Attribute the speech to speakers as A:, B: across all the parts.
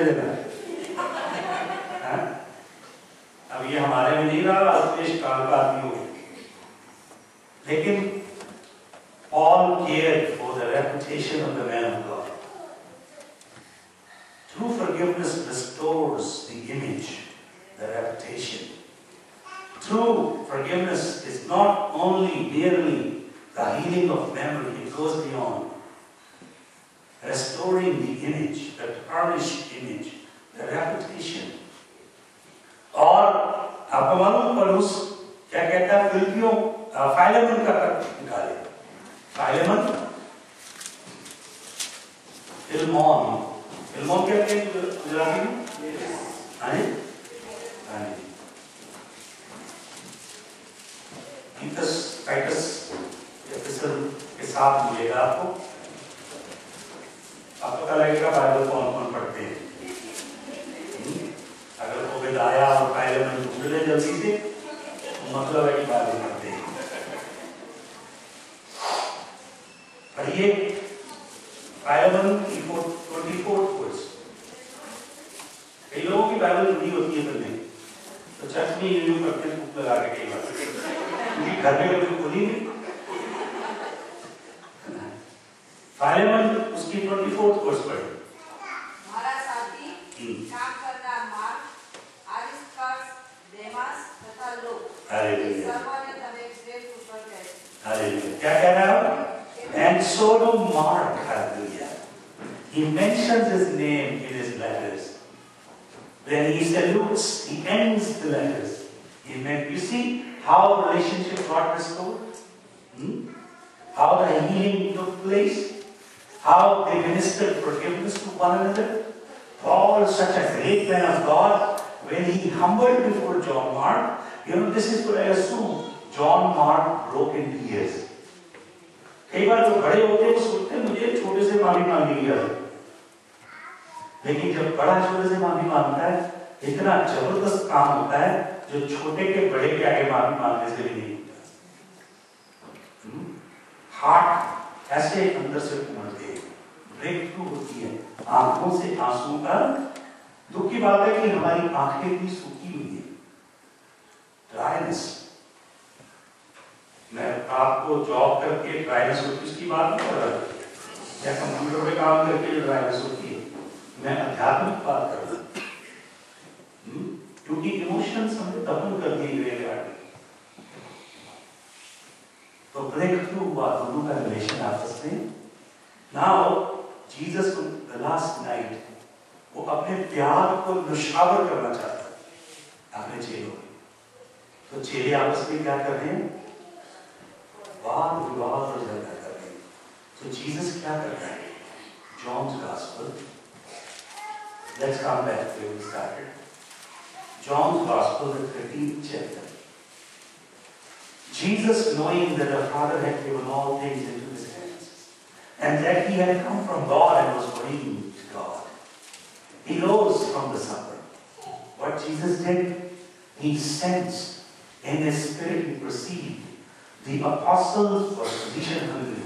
A: दे देना। अब ये हमारे में नहीं रहा, देश काल का आदमी हो, लेकिन Paul cared for the reputation of the man of God. True forgiveness restores the image, the reputation. True forgiveness is not only merely the healing of memory, it goes beyond. Restoring the image, the tarnished image, the reputation. और आपको मालूम पौलुस क्या कहता है फिलिपियों फाइलेमन का निकाले, फाइलेमन फिल्मोन क्या कहते हैं गुजराती में? टाइटस एपिसोड के साथ मिलेगा आपको पता लगेगा बाइबल कौन कौन पढ़ते हैं। अगर वो विदाया और फाइलेमन ढूंढ ले जल्दी से तो मतलब है कि बाइबल पढ़ते हैं। पढ़िए फाइलेमन की 24 वर्स। कई लोगों की बाइबल जुड़ी होती है पढ़ने, तो चर्च में यूं करते हैं बुक लगा के, कई बार क्योंकि घर में कभी खुली नहीं। फाइलेमन उसकी 24 वर्स पढ़े।
B: हमारा साथी काम करना मार्क, अरिस्तार्खस, देमास तथा लोग सर्वने तने श्रेष्ठ ऊपर गए।
A: हालेलुया। क्या कह रहा है? And so do Mark, hallelujah. He mentions his name in his letters. When he salutes, he ends the letters. Amen. You see how relationship got restored? How the healing took place? How they ministered forgiveness to one another? Paul, such a great man of God, when he humbled before John Mark, this is what I assume. John Mark broke in tears. कई बार जो बड़े होते हैं सोचते हैं मुझे छोटे से माफी मांगनी है, लेकिन जब बड़ा छोटे से माफी मांगता है इतना जबरदस्त काम होता है जो छोटे के बड़े के आगे माफी मांगने से भी नहीं होता। हार्ट ऐसे अंदर से उमड़ते, ब्रेक थ्रू होती है, आंखों से आंसू का। दुख की बात है कि हमारी आंखें भी सूखी हुई है, ड्राइनेस। मैं आपको जॉब करके ड्राइनेस होती है उसकी बात नहीं कर रहा, या कंप्यूटर पे काम करके जो ड्राइनेस होती है, मैं आध्यात्मिक बात कर रहा हूं, क्योंकि इमोशंस हमने दफन कर दिए ग्रेवयार्ड में। तो ब्रेक थ्रू हुआ दोनों का रिलेशन आपस में। नाउ जीसस को द लास्ट नाइट वो अपने प्यार को नुशावर करना चाहता है अपने चेलों में। तो चेले आपस में क्या कर रहे हैं? वाद विवाद और झगड़ा कर रहे हैं। तो जीसस क्या करता है? John's Gospel. Let's come back to where we started. John's Gospel, the 13th chapter. Jesus, knowing that the Father had given all things into his hands, and that he had come from God and was going to God, he rose from the supper. What Jesus did, he sensed in his spirit, he perceived the apostles were position hungry.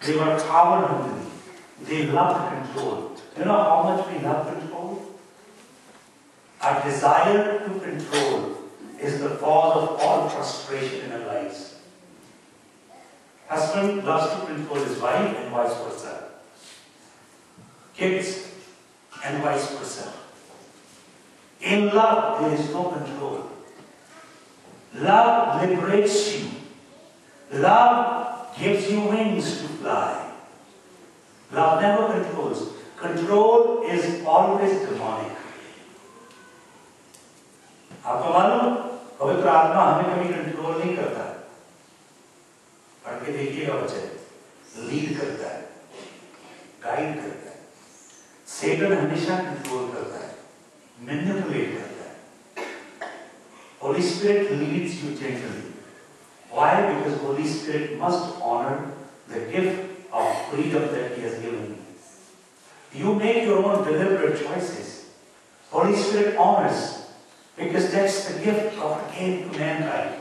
A: They were power hungry. They loved control. You know how much we love control? Our desire to control is the cause of all frustration in our lives. Husband loves to control his wife and vice versa. Kids and vice versa. In love, there is no control. Love liberates you. Love gives you wings to fly. Love never controls. Control is always demonic. आपको मालूम पवित्र आत्मा हमें कभी control नहीं करता। पढ़ के देखिएगा बच्चे, लीड करता है, गाइड करता है। सेटन हमेशा कंट्रोल करता है, मैनिपुलेट करता है। Holy Spirit leads you gently. Why? Because Holy Spirit must honor the gift of freedom that He has given you. You make your own deliberate choices. Holy Spirit honors, because that's the gift God gave to mankind.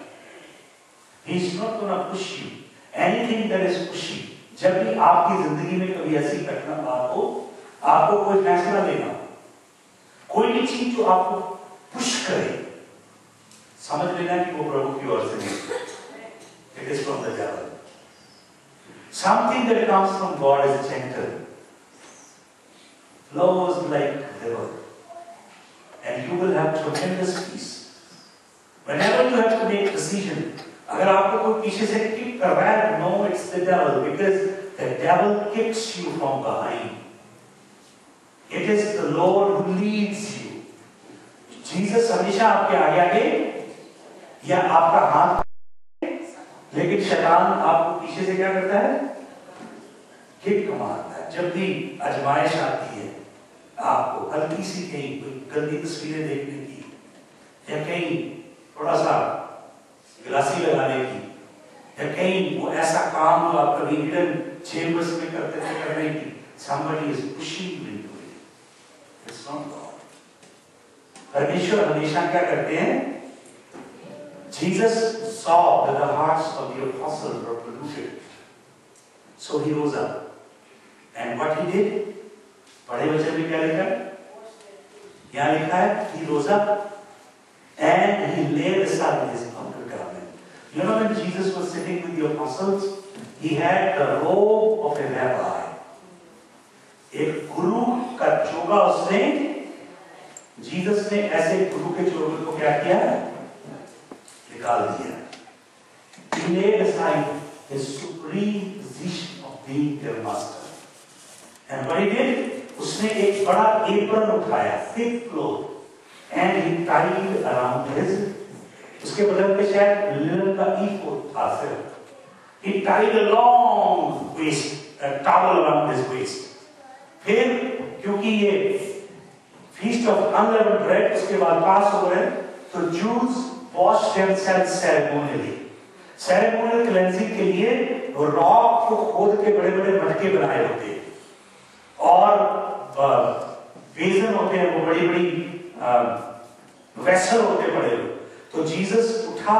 A: He's not going to push you. Anything that is pushy, जब भी आपकी जिंदगी में कभी ऐसी घटना बात हो, आपको कोई फैसला लेना हो, कोई भी चीज जो आपको पुश करे, समझ लेना कि वो प्रभु की ओर से नहीं, it is from the devil. Something that comes from God is gentle, flows like river, and you will have tremendous peace. Whenever you have to make decision, अगर आपको कोई पीछे से किक कर रहा है, no, it's the devil, because the devil kicks you from behind. It is the Lord who leads you. Jesus हमेशा आपके आगे आगे या आपका हाथ, लेकिन शैतान आपको पीछे से क्या करता है? किक मारता है। जब भी आजमाइश आती है, आपको हल्की सी कहीं कोई गंदी तस्वीरें देखने की, या कहीं थोड़ा सा गिलासी लगाने की, या कहीं वो ऐसा काम जो आप कभी हिडन चेम्बर्स में करते थे करने की, somebody is pushing you into it. It's not God. परमेश्वर हमेशा क्या करते हैं? Jesus saw that the hearts of the apostles were polluted, so he rose up. And what he did? बड़े वचन में क्या लिखा है? यहाँ लिखा है, he rose up and he laid aside his outer garment. You know, when Jesus was sitting with the apostles, he had the robe of a rabbi. एक गुरु का चोगा उसने, जीसस ने ऐसे गुरु के चोगे को क्या किया? निकाल दिया. He laid aside his supreme position of being their master. And what he did? उसने एक बड़ा apron उठाया, thick cloth, and he tied around his, उसके बगल पे शायद लिनन का ephod था सिर्फ. He tied a long waist, a towel around his waist. फिर क्योंकि ये feast of unleavened bread उसके बाद पास हो रहे, तो Jews washed themselves ceremonially. Ceremonial cleansing के लिए रॉक को खोद के बड़े-बड़े मटके बनाए होते हैं, और बेसन होते हैं, वो बड़ी-बड़ी वेसल होते बड़े. तो जीसस उठा,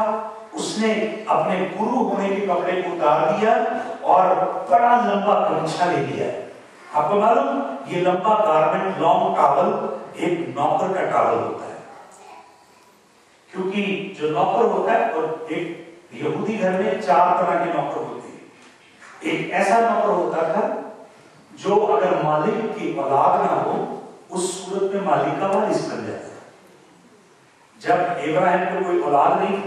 A: उसने अपने गुरु होने के कपड़े को उतार दिया और बड़ा लंबा गमछा ले लिया. आपको मालूम, ये लंबा गारमेंट, लॉन्ग टॉवल एक नौकर का टॉवल होता है, क्योंकि जो नौकर होता है, और एक यहूदी घर में 4 तरह के नौकर होते हैं. एक ऐसा नौकर होता था जो अगर मालिक की औलाद ना हो, उस सूरत में मालिक का वारिस बन जाता है. जब इब्राहिम को कोई औलाद नहीं,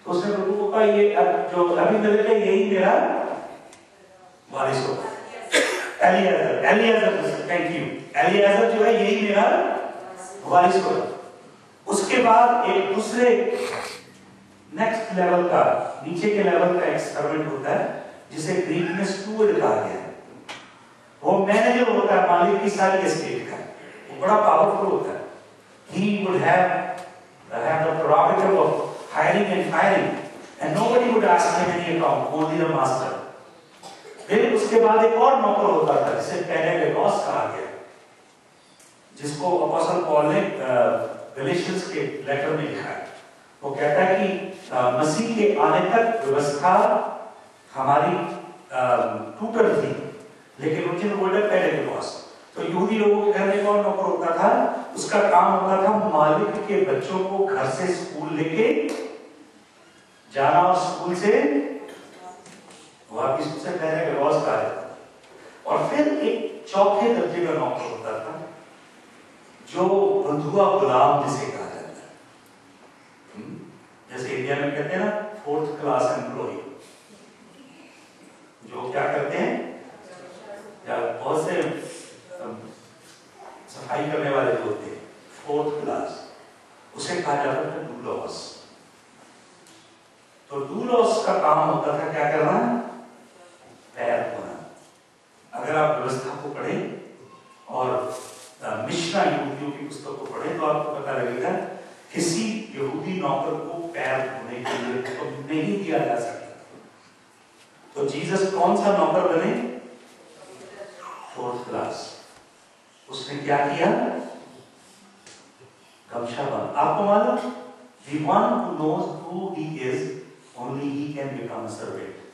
A: तो उसने प्रभु को कहा, ये जो अभी मिल गया यही मेरा वारिस होगा. एलियाजर, थैंक यू, एलियाजर जो है यही मेरा वारिस होगा. उसके बाद एक दूसरे नेक्स्ट लेवल का, नीचे के लेवल का एक सर्वेंट होता है, जिसे ग्रीक में स्टूअर्ड कहा गया है. वो मैनेजर होता है मालिक की सारी एस्टेट का, वो बड़ा पावरफुल होता है. He would have the prerogative of hiring and firing, and nobody would ask him any account, only the master. फिर उसके बाद एक और नौकर होता था, जिसे पेनेगोस कहा गया, जिसको अपोस्टल पॉल ने गलातियंस के लेटर में लिखा है. वो कहता है कि मसीह के आने तक व्यवस्था हमारी टूटल थी, लेकिन उनके वर्ड है पेनेगोस. तो यहूदी लोगों के घर में कौन नौकर होता था? उसका काम होता था मालिक के बच्चों को घर से स्कूल लेके जाना, और स्कूल से वापिस उसे पेनेगोस कहा जाता. और फिर एक चौथे दर्जे का नौकर होता था, जो बंधुआ गुलाम जिसे कहा जाता है. जैसे इंडिया में कहते हैं ना, 4th क्लास एम्प्लॉय, जो क्या करते हैं, या बहुत से सफाई करने वाले जो होते हैं 4th क्लास, उसे कहा जाता था डूलॉस. तो डूलॉस का काम होता था क्या करना? पैर धोना. अगर आप व्यवस्था को पढ़ें और मिश्रा यहूदियों की पुस्तक को पढ़ें, तो आपको पता लगेगा किसी यहूदी नौकर को पैर धोने के लिए तो नहीं दिया जा सकता. तो जीसस कौन सा नौकर बने? 4th class. उसने क्या किया? गमछा बांधा. आपको मालूम, the one who knows who he is, only he can become a servant.